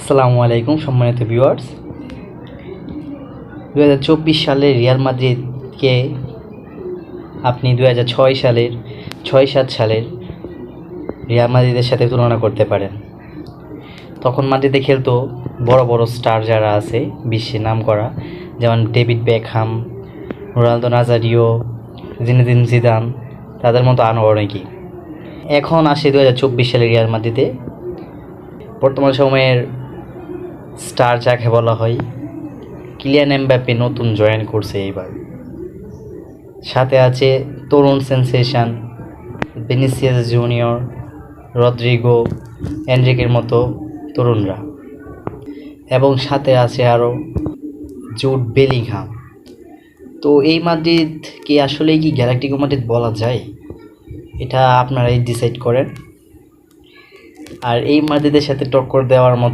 আসসালামু আলাইকুম সম্মানিত ভিউয়ার্স। 2024 সালের রিয়াল মাদ্রিদকে আপনি 2006 সালের 6-7 সালের রিয়াল মাদ্রিদের সাথে তুলনা করতে পারেন। তখন মাদ্রিদে খেলতো বড় বড় স্টার যারা আছে বিশ্বে নাম করা, যেমন David Beckham, Ronaldo Nazario, Zinedine Zidane, তাদের মতো আরও অনেকেই। এখন আসে 2024 সালের রিয়াল মাদ্রিদে বর্তমান সময়ের স্টার যাকে বলা হয়, কিলিয়ান এমবাপ্পে নতুন জয়েন করছে এইবার। সাথে আছে তরুণ সেন্সেশন ভিনিসিয়াস জুনিয়র, রদ্রিগো, এনরিকের মতো তরুণরা, এবং সাথে আছে আরও জুড বেলিংহাম। তো এই মাদ্রিদ কি আসলেই কি গ্যালাক্টিকো মাদ্রিদ বলা যায়? এটা আপনারাই ডিসাইড করেন। আর এই মাদ্রিদের সাথে টক্কর দেওয়ার মতো